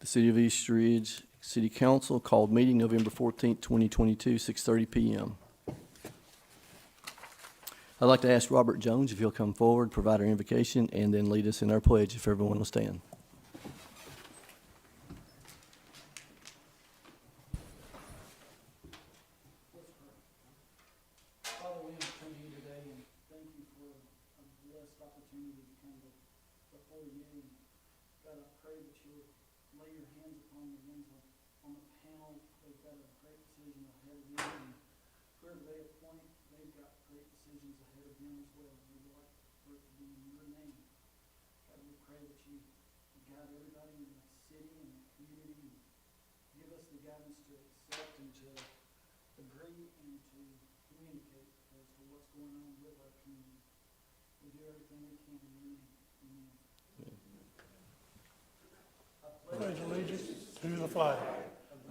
The City of East Ridge City Council called meeting November 14th, 2022, 6:30 PM. I'd like to ask Robert Jones if he'll come forward, provide our invocation, and then lead us in our pledge, if everyone will stand. Father, we come to you today and thank you for a blessed opportunity to come before you. And God, I pray that you'll lay your hands upon the ones on the panel. They've got a great decision ahead of them. And whoever they appoint, they've got great decisions ahead of them as well. And we'd like for it to be in your name. God, we pray that you guide everybody in the city and the community and give us the guidance to accept and to agree and to communicate as to what's going on with our community. We do everything we can in your name. Amen. Pledge allegiance to the flag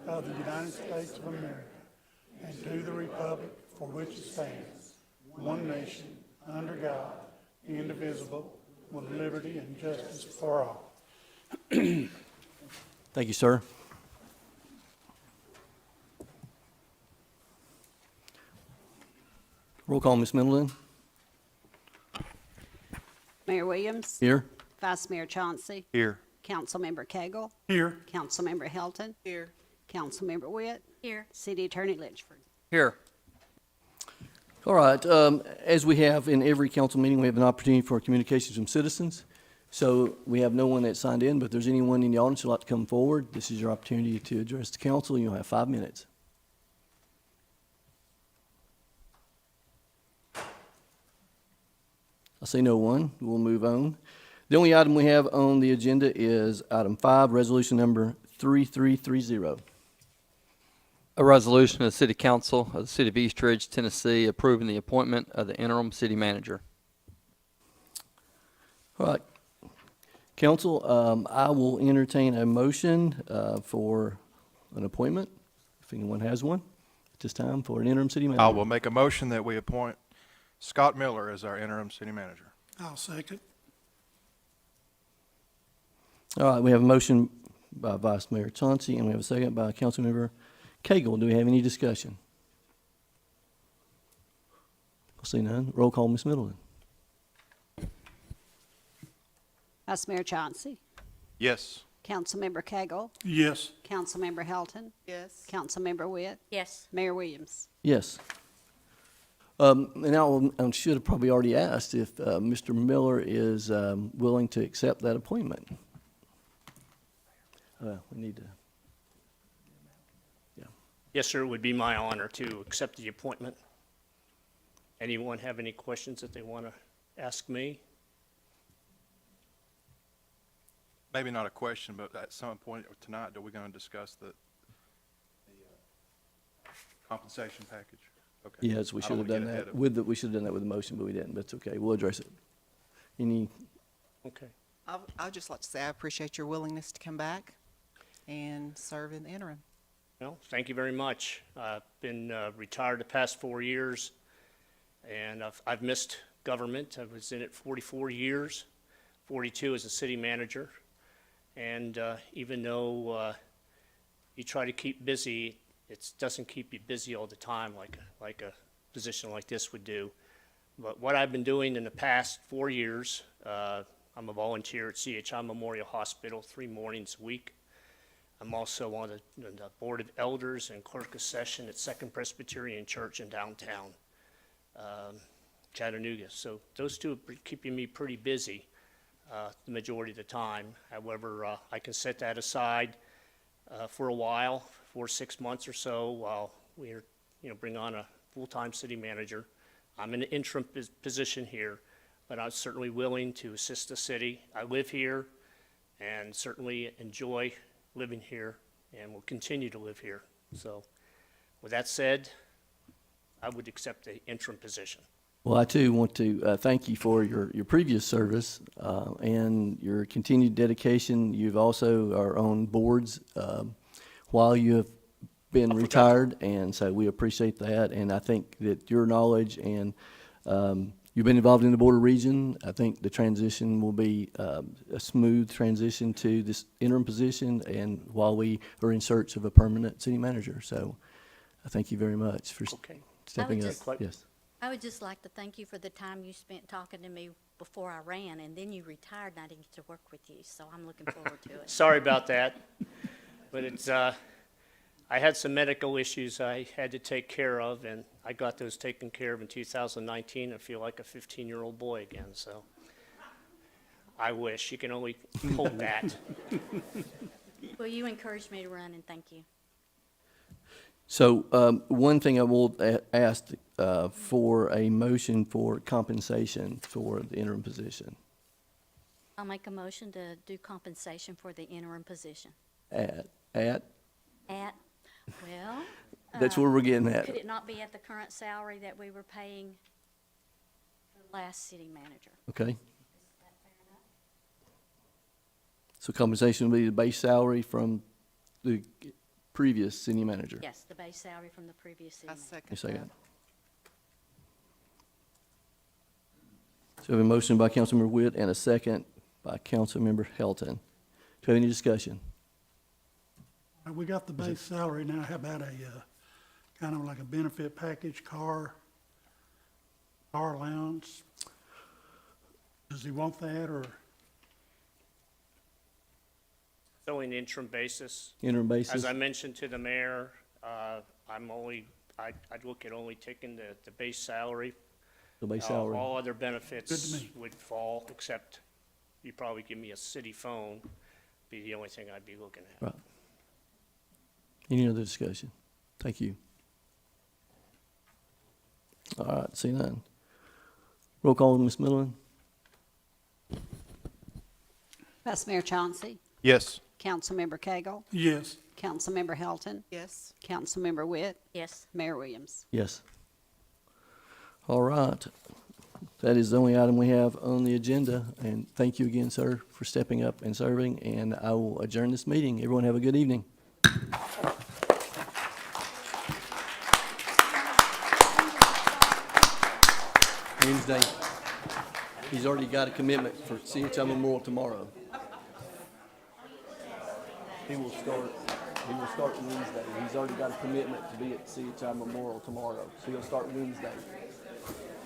of the United States of America and to the republic for which it stands, one nation, under God, indivisible, with liberty and justice for all. Thank you, sir. Roll call, Ms. Middleton. Mayor Williams. Here. Vice Mayor Chauncey. Here. Councilmember Cagle. Here, Councilmember Helton. Here. Councilmember Witt. Here. City Attorney Litchford. Here. All right, as we have in every council meeting, we have an opportunity for communications from citizens. So we have no one that signed in, but if there's anyone in the audience who'd like to come forward, this is your opportunity to address the council. You'll have 5 minutes. I see no one. We'll move on. The only item we have on the agenda is item 5, resolution number 3330. A resolution of the City Council of the City of East Ridge, Tennessee, approving the appointment of the interim city manager. All right. Council, I will entertain a motion for an appointment, if anyone has one, at this time, for an interim city manager. I will make a motion that we appoint Scott Miller as our interim city manager. I'll second. All right, we have a motion by Vice Mayor Chauncey, and we have a second by Councilmember Cagle. Do we have any discussion? I'll see none. Roll call, Ms. Middleton. Vice Mayor Chauncey. Yes. Councilmember Cagle. Yes, Councilmember Helton. Yes. Councilmember Witt. Yes. Mayor Williams. Yes. And I should have probably already asked if Mr. Miller is willing to accept that appointment. We need to. Yes, sir, it would be my honor to accept the appointment. Anyone have any questions that they want to ask me? Maybe not a question, but at some point tonight, are we going to discuss the compensation package? Okay. Yes, we I should don't have wanna done get ahead that of it. with we should have done that with the motion, but we didn't. But it's okay. We'll address it. Any? Okay. I'd just like to say I appreciate your willingness to come back and serve in the interim. Well, thank you very much. I've been retired the past 4 years, and I've missed government. I was in it 44 years, 42 as a city manager. And even though you try to keep busy, it doesn't keep you busy all the time like a position like this would do. But what I've been doing in the past 4 years, I'm a volunteer at CHI Memorial Hospital 3 mornings a week. I'm also on the Board of Elders and Clerk of Session at Second Presbyterian Church in downtown Chattanooga. So those two are keeping me pretty busy the majority of the time. However, I can set that aside for a while, 4 or 6 months or so, while we're bring on a full-time city manager. I'm in an interim position here, but I'm certainly willing to assist the city. I live here and certainly enjoy living here and will continue to live here. So with that said, I would accept the interim position. Well, I too want to thank you for your previous service and your continued dedication. You've also are on boards while you have been retired, and so we appreciate that. And I think that your knowledge and You've been involved in the Board of Region. I think the transition will be a smooth transition to this interim position, and while we are in search of a permanent city manager. So I thank you very much for Okay. stepping up. just- Yes. I would just like to thank you for the time you spent talking to me before I ran, and then you retired and I didn't get to work with you, so I'm looking forward to it. Sorry about that, but it's, I had some medical issues I had to take care of, and I got those taken care of in 2019. I feel like a 15-year-old boy again, so I wish. You can only hope that. Well, you encouraged me to run, and thank you. So one thing I will ask for a motion for compensation for the interim position. I'll make a motion to do compensation for the interim position. At, Well, that's where we're getting at. could it not be at the current salary that we were paying the last city manager? Okay? Is that fair enough? So compensation will be the base salary from the previous city manager. Yes, the base salary from the previous city I manager. second Yes, I got that. it. So we have a motion by Councilmember Witt and a second by Councilmember Helton. Do we have any discussion? We got the base salary now. How about a, kind of like a benefit package, car allowance? Does he want that, or? It's only an interim basis. Interim basis? As I mentioned to the mayor, I'd look at only taking the base salary. The base salary? All other Good benefits to me. would fall, except you probably give me a city phone, be the only thing I'd be looking at. Right. Any other discussion? Thank you. All right, see none. Roll call, Ms. Middleton? Vice Mayor Chauncey, Yes. Councilmember Cagle, Yes. Councilmember Helton, Yes. Councilmember Witt, Yes. Mayor Williams. Yes. All right. That is the only item we have on the agenda, and thank you again, sir, for stepping up and serving, and I will adjourn this meeting. Everyone have a good evening. Wednesday. He's already got a commitment for CHI Memorial tomorrow. He will start Wednesday. He's already got a commitment to be at CHI Memorial tomorrow, so he'll start Wednesday.